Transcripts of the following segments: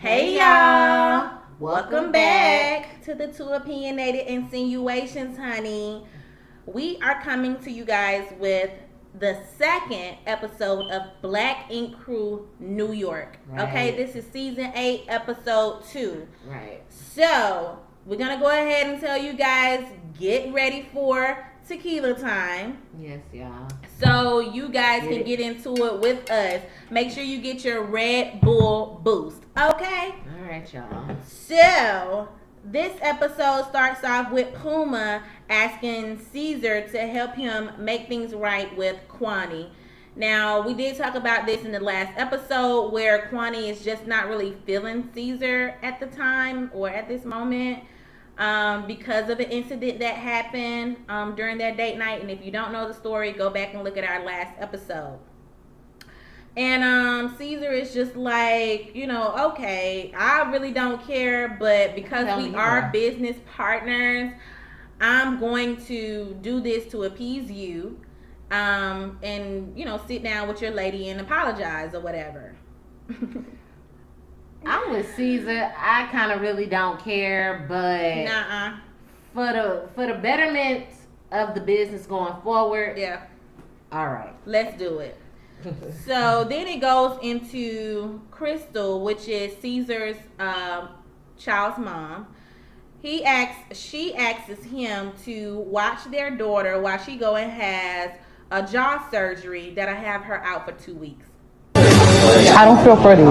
Hey y'all! Welcome back to the Two Opinionated Insinuations, honey. We are coming to you guys with the second episode of Black Ink Crew New York. Right. Okay, this is season 8, episode 2. Right. So, we're gonna go ahead and tell you guys, get ready for tequila time. Yes, y'all. So you guys can get into it with us. Make sure you get your Red Bull boost. Okay? All right, y'all. So this episode starts off with Puma asking Caesar to help him make things right with Kwani. Now, we did talk about this in the last episode where Kwani is just not really feeling Caesar at the time or at this moment. Because of an incident that happened during their date night. And if you don't know the story, go back and look at our last episode. And Caesar is just like, okay, I really don't care, but because we are business partners, I'm going to do this to appease you. And, sit down with your lady and apologize or whatever. I'm with Caesar. I kind of really don't care, but for the betterment of the business going forward, yeah, all right, let's do it. So then it goes into Crystal, which is Caesar's child's mom. She asks him to watch their daughter while she go and has a jaw surgery that'll have her out for 2 weeks. I don't feel pretty.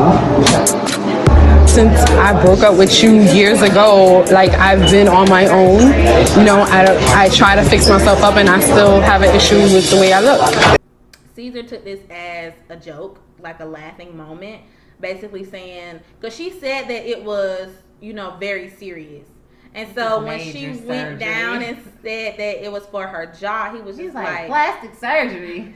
Since I broke up with you years ago, I've been on my own. I try to fix myself up and I still have an issue with the way I look. Caesar took this as a joke, like a laughing moment, basically saying, because she said that it was, very serious. And so when she went down and said that it was for her jaw, he was just like plastic surgery.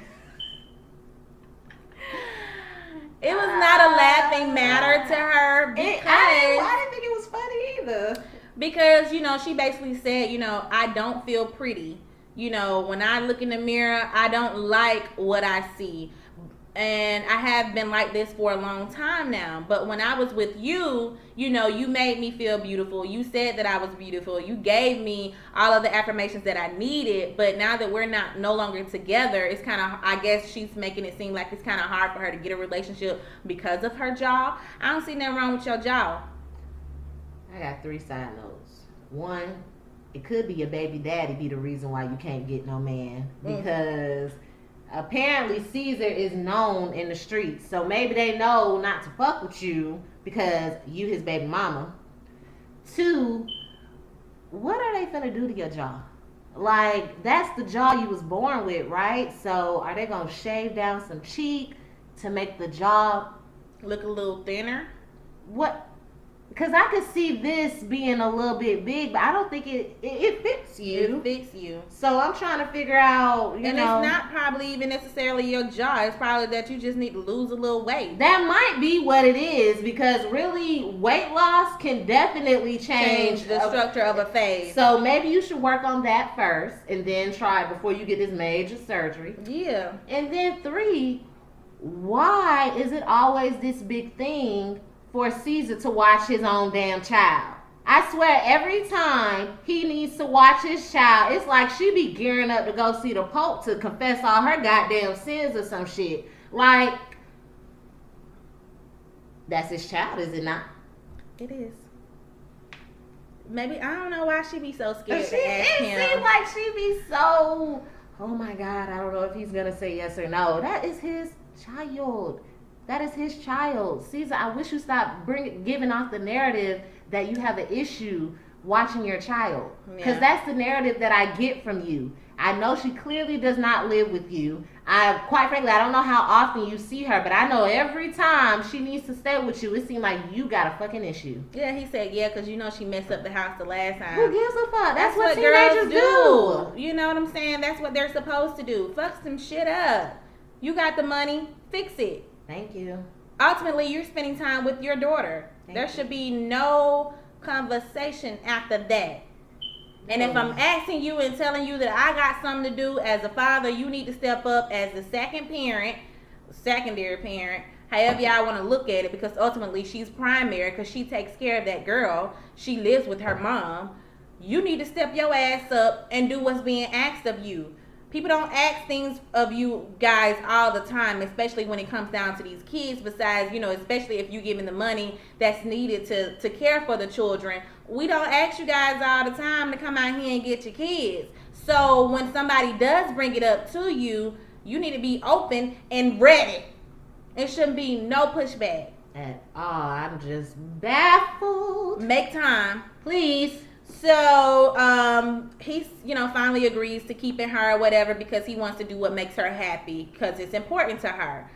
It was not a laughing matter to her because I didn't think it was funny either. Because, she basically said, I don't feel pretty. When I look in the mirror, I don't like what I see. And I have been like this for a long time now. But when I was with you, you made me feel beautiful. You said that I was beautiful. You gave me all of the affirmations that I needed. But now that we're no longer together, it's kind of, I guess she's making it seem like it's kind of hard for her to get a relationship because of her jaw. I don't see nothing wrong with your jaw. I got 3 side notes. 1, it could be your baby daddy be the reason why you can't get no man. Because apparently Caesar is known in the streets. So maybe they know not to fuck with you because you his baby mama. 2, what are they finna do to your jaw? That's the jaw you was born with, right? So are they gonna shave down some cheek to make the jaw look a little thinner? What? Because I could see this being a little bit big, but I don't think it fits you. It fits you. So I'm trying to figure out, it's not probably even necessarily your jaw. It's probably that you just need to lose a little weight. That might be what it is, because really weight loss can definitely change the structure of a face. So maybe you should work on that first and then try it before you get this major surgery. Yeah. And then 3, why is it always this big thing for Caesar to watch his own damn child? I swear every time he needs to watch his child, it's like she be gearing up to go see the Pope to confess all her goddamn sins or some shit. That's his child, is it not? It is. Maybe, I don't know why she be so scared to ask him. It seems like she be so, oh my God, I don't know if he's gonna say yes or no. That is his child. That is his child. Caesar, I wish you stopped giving off the narrative that you have an issue watching your child. Because that's the narrative that I get from you. I know she clearly does not live with you. Quite frankly, I don't know how often you see her, but I know every time she needs to stay with you, it seems like you got a fucking issue. Yeah, he said, because she messed up the house the last time. Who gives a fuck? That's what teenagers do. You know what I'm saying? That's what they're supposed to do. Fuck some shit up. You got the money. Fix it. Thank you. Ultimately, you're spending time with your daughter. There should be no conversation after that. And if I'm asking you and telling you that I got something to do as a father, you need to step up as the secondary parent, however y'all want to look at it, because ultimately she's primary because she takes care of that girl. She lives with her mom. You need to step your ass up and do what's being asked of you. People don't ask things of you guys all the time, especially when it comes down to these kids. Besides, especially if you're giving the money that's needed to care for the children. We don't ask you guys all the time to come out here and get your kids. So when somebody does bring it up to you, you need to be open and ready. It shouldn't be no pushback. At all. I'm just baffled. Make time. Please. So he finally agrees to keeping her or whatever because he wants to do what makes her happy because it's important to her.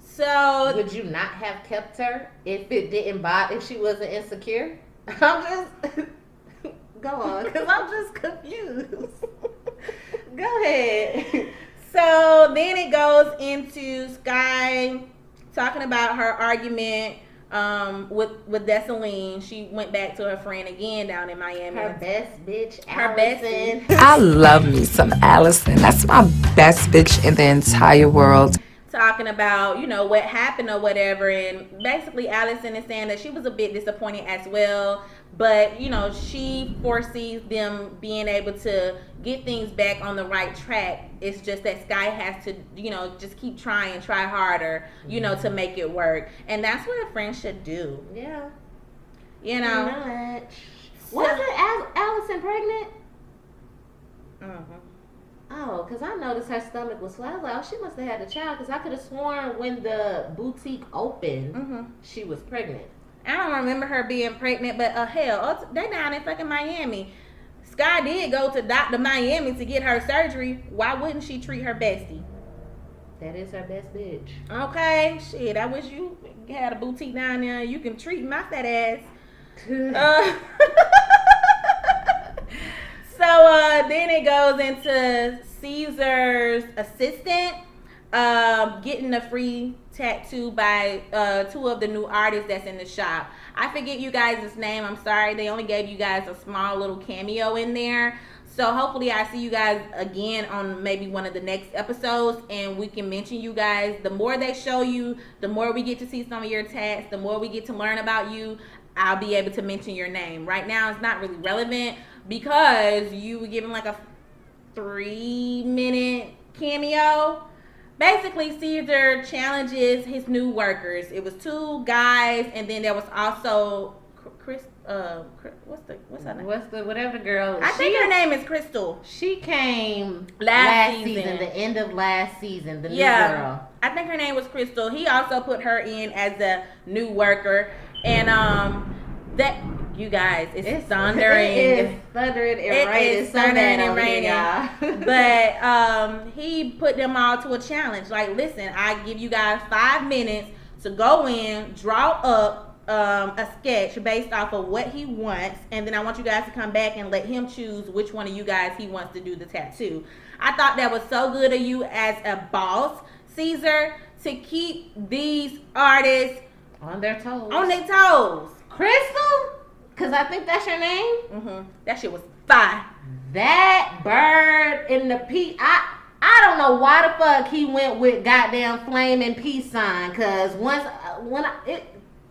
So would you not have kept her if it didn't bother, if she wasn't insecure? I'm just go on because I'm just confused. Go ahead. So then it goes into Sky talking about her argument with Desaline. She went back to her friend again down in Miami. Her best bitch, Her Allison. I love me some Allison. That's my best bitch in the entire world. Talking about, what happened or whatever. And basically Allison is saying that she was a bit disappointed as well. But, she foresees them being able to get things back on the right track. It's just that Sky has to, just keep trying, try harder, to make it work. And that's what a friend should do. Yeah. Much. Wasn't Allison pregnant? Mm-hmm. Oh, because I noticed her stomach was flat. I was like, oh, she must have had a child. Because I could have sworn when the boutique opened, she was pregnant. I don't remember her being pregnant, but hell, they down in fucking Miami. Sky did go to Dr. Miami to get her surgery. Why wouldn't she treat her bestie? That is her best bitch. Okay, shit. I wish you had a boutique down there. You can treat my fat ass. So then it goes into Caesar's assistant getting a free tattoo by two of the new artists that's in the shop. I forget you guys' name. I'm sorry. They only gave you guys a small little cameo in there. So hopefully I see you guys again on maybe one of the next episodes and we can mention you guys. The more they show you, the more we get to see some of your tats, the more we get to learn about you, I'll be able to mention your name. Right now it's not really relevant because you were given like a 3-minute cameo. Basically, Caesar challenges his new workers. It was 2 guys, and then there was also Chris. What's her name? Whatever the girl? I think her name is Crystal. She came last season, the end of last season. The new girl. I think her name was Crystal. He also put her in as the new worker, and that. You guys, it's thundering. It is thundering and raining. It's thundering and raining. But he put them all to a challenge. Like, listen, I give you guys 5 minutes to go in, draw up a sketch based off of what he wants, and then I want you guys to come back and let him choose which one of you guys he wants to do the tattoo. I thought that was so good of you as a boss, Caesar, to keep these artists on their toes. Crystal? Because I think that's your name. Mm-hmm. That shit was fire. That bird in the peace. I don't know why the fuck he went with goddamn flaming peace sign. Because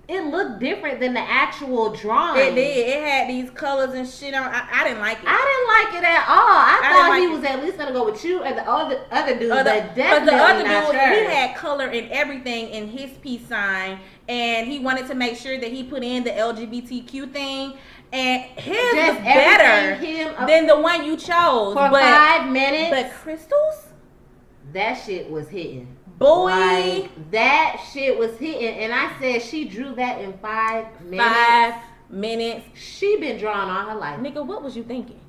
it looked different than the actual drawing. It did. It had these colors and shit on. I didn't like it. I didn't like it at all. I thought he was at least gonna go with you and the other dude, but definitely the other not dude, sure. He had color and everything in his peace sign, and he wanted to make sure that he put in the LGBTQ thing. And his was better than the one you chose for 5 minutes. But Crystal's, that shit was hitting. Boy, like, that shit was hitting, and I said she drew that in 5 minutes. 5 minutes. She been drawing all her life. Nigga, what was you thinking?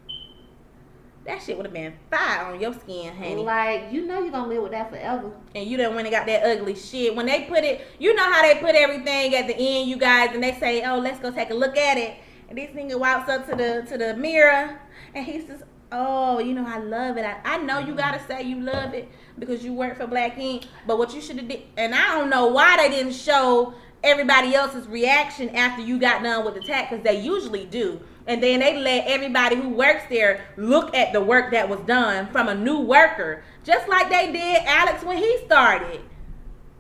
That shit would have been fire on your skin, honey. Like, you're gonna live with that forever. And you done went and got that ugly shit. When they put it, you know how they put everything at the end, you guys, and they say, oh, let's go take a look at it. And this nigga walks up to the mirror, and he says, oh, I love it. I know you gotta say you love it because you work for Black Ink, but what you should have did, and I don't know why they didn't show everybody else's reaction after you got done with the tag, because they usually do. And then they let everybody who works there look at the work that was done from a new worker, just like they did Alex when he started.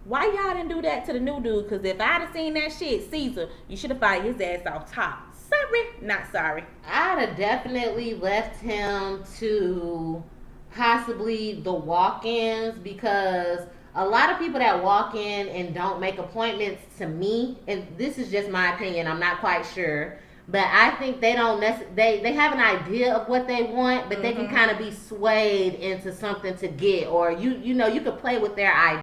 Why y'all didn't do that to the new dude? Because if I'd have seen that shit, Caesar, you should have fired his ass off top. Sorry, not sorry. I'd have definitely left him to possibly the walk-ins, because a lot of people that walk in and don't make appointments, to me, and this is just my opinion, I'm not quite sure, but I think they don't they have an idea of what they want, but they can kind of be swayed into something to get, or you know, you could play with their idea.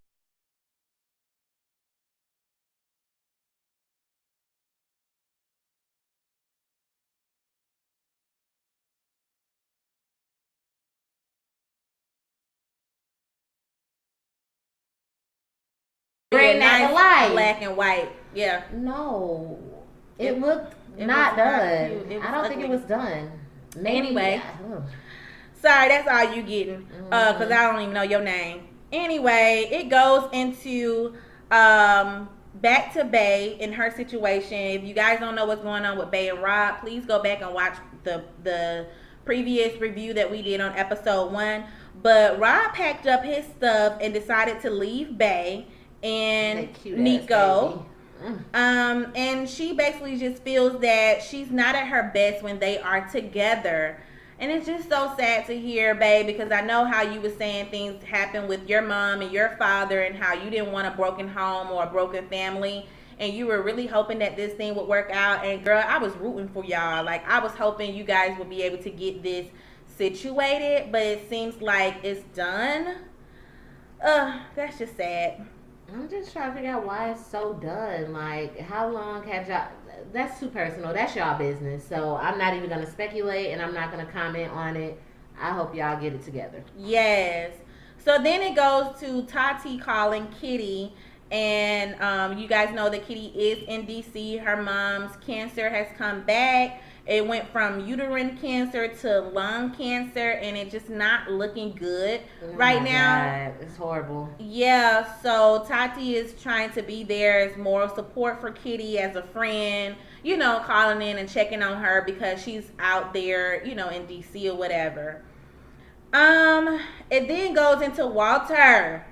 Bring that to life. Black and white. Yeah. No, it looked not done. I don't think it was done. Maybe, anyway, sorry, that's all you getting. Cause I don't even know your name. Anyway, it goes into back to Bay in her situation. If you guys don't know what's going on with Bay and Rob, please go back and watch the previous review that we did on episode 1. But Rob packed up his stuff and decided to leave Bay and Nico. And she basically just feels that she's not at her best when they are together. And it's just so sad to hear, babe, because I know how you were saying things happen with your mom and your father, and how you didn't want a broken home or a broken family, and you were really hoping that this thing would work out. And girl, I was rooting for y'all. Like, I was hoping you guys would be able to get this situated, but it seems like it's done. That's just sad. I'm just trying to figure out why it's so done. Like, how long have y'all... That's too personal. That's y'all business. So I'm not even going to speculate, and I'm not going to comment on it. I hope y'all get it together. Yes. So then it goes to Tati calling Kitty. And you guys know that Kitty is in D.C. Her mom's cancer has come back. It went from uterine cancer to lung cancer, and it's just not looking good right now. God, it's horrible. Yeah, so Tati is trying to be there as moral support for Kitty, as a friend, you know, calling in and checking on her because she's out there, you know, in DC or whatever. It then goes into Walter.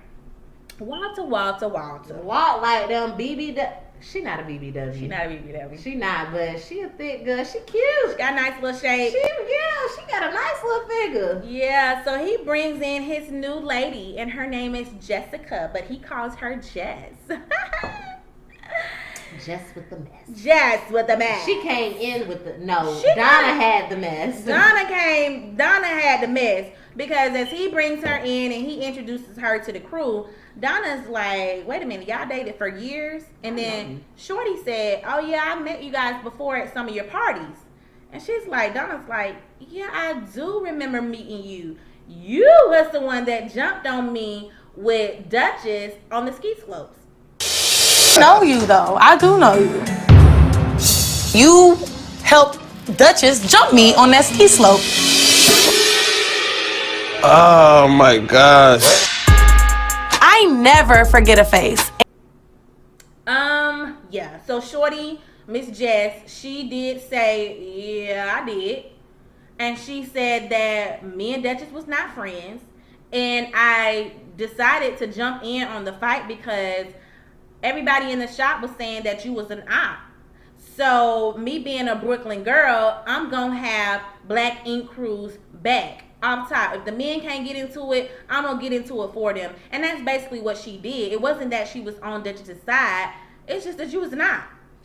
Walter. Walt like them BBW. She not a BBW. She not a BBW. She not, but she a thick girl. She cute. She got a nice little shape. She got a nice little figure. Yeah, so he brings in his new lady, and her name is Jessica, but he calls her Jess. Jess with the mess. Jess with the mess. She came in with the... No, Donna had the mess. Donna had the mess, because as he brings her in and he introduces her to the crew, Donna's like, wait a minute, y'all dated for years? And then Shorty said, oh yeah, I met you guys before at some of your parties. And she's like, Donna's like, yeah, I do remember meeting you. You was the one that jumped on me with Duchess on the ski slopes. Know you though. I do know you. You helped Duchess jump me on that ski slope. Oh my gosh. I never forget a face. Yeah, so Shorty, Miss Jess, she did say, yeah, I did. And she said that me and Duchess was not friends. And I decided to jump in on the fight because everybody in the shop was saying that you was an op. So me being a Brooklyn girl, I'm gonna have Black Ink Crew's back off top. If the men can't get into it, I'm gonna get into it for them. And that's basically what she did. It wasn't that she was on Duchess's side. It's just that you was not.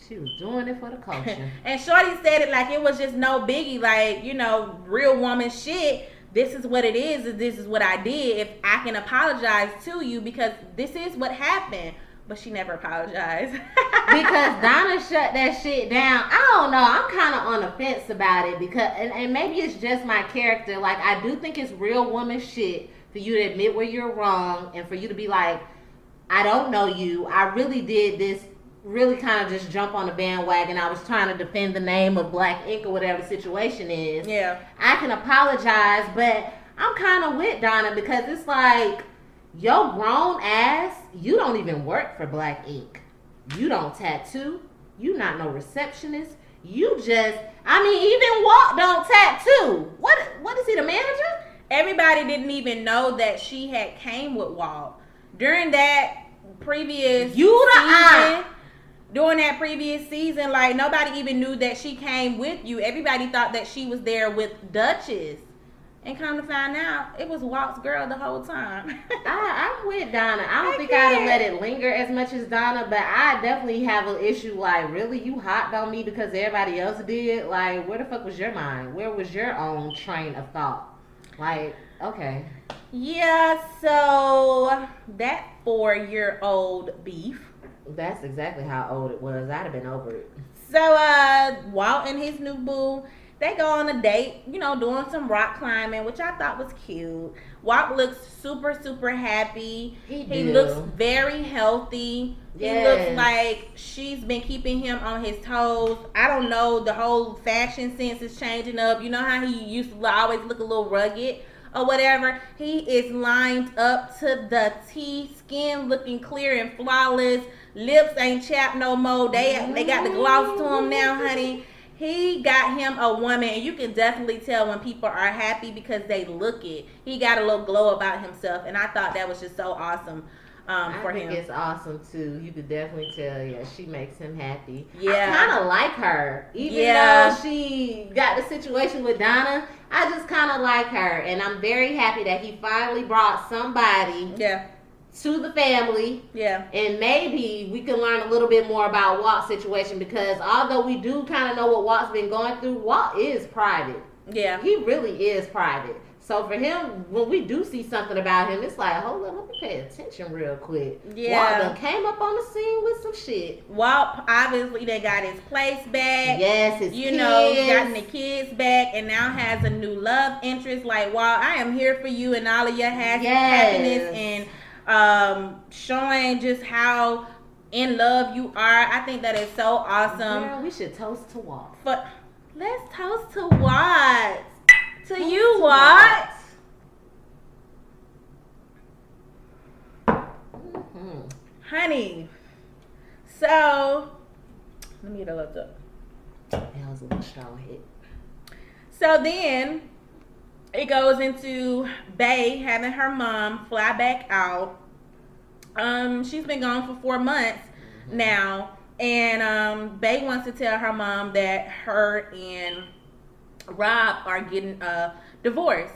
She was doing it for the culture. And Shorty said it like it was just no biggie, like, you know, real woman shit. This is what it is. This is what I did. If I can apologize to you, because this is what happened. But she never apologized. Because Donna shut that shit down. I don't know. I'm kind of on the fence about it, because, and maybe it's just my character. Like, I do think it's real woman shit for you to admit where you're wrong, and for you to be like, I don't know you. I really did this, really kind of just jump on the bandwagon. I was trying to defend the name of Black Ink or whatever the situation is. Yeah. I can apologize, but I'm kind of with Donna, because it's like, your grown ass, you don't even work for Black Ink. You don't tattoo. You not no receptionist. You just, I mean, even Walt don't tattoo. What is he, the manager? Everybody didn't even know that she had came with Walt. During that previous You the season, during that previous season, like nobody even knew that she came with you. Everybody thought that she was there with Duchess. And come to find out, it was Walt's girl the whole time. I'm with Donna. I don't think I'd can't. have let it linger as much as Donna, but I definitely have an issue. Like, really, you hopped on me because everybody else did? Like, where the fuck was your mind? Where was your own train of thought? Like, okay. Yeah, so that 4-year-old beef. That's exactly how old it was. I'd have been over it. So Walt and his new boo, they go on a date, you know, doing some rock climbing, which I thought was cute. Walt looks super, super happy. He looks very healthy. He looks like she's been keeping him on his toes. I don't know, the whole fashion sense is changing up. You know how he used to always look a little rugged or whatever. He is lined up to the T, skin looking clear and flawless. Lips ain't chapped no more. They got the gloss to him now, honey. He got him a woman, and you can definitely tell when people are happy because they look it. He got a little glow about himself, and I thought that was just so awesome for him. I think it's awesome too. You could definitely tell, yeah, she makes him happy. Yeah. I kind of like her, even though she got the situation with Donna. I just kind of like her, and I'm very happy that he finally brought somebody. Yeah. To the family. Yeah. And maybe we can learn a little bit more about Walt's situation, because although we do kind of know what Walt's been going through, Walt is private. Yeah. He really is private. So for him, when we do see something about him, it's like, hold on, let me pay attention real quick. Yeah. Walt done came up on the scene with some shit. Walt, obviously, they got his place back. Yes, his you kids. know, gotten the kids back, and now has a new love interest. Like, Walt, I am here for you and all of your happiness and showing just how in love you are. I think that is so awesome. Girl, we should toast to Walt. But let's toast to Walt. To you, Walt. Mm-hmm. Honey. So, let me get a little up. That was a little strong hit. So then it goes into Bae having her mom fly back out. She's been gone for 4 months now, and Bae wants to tell her mom that her and Rob are getting a divorce.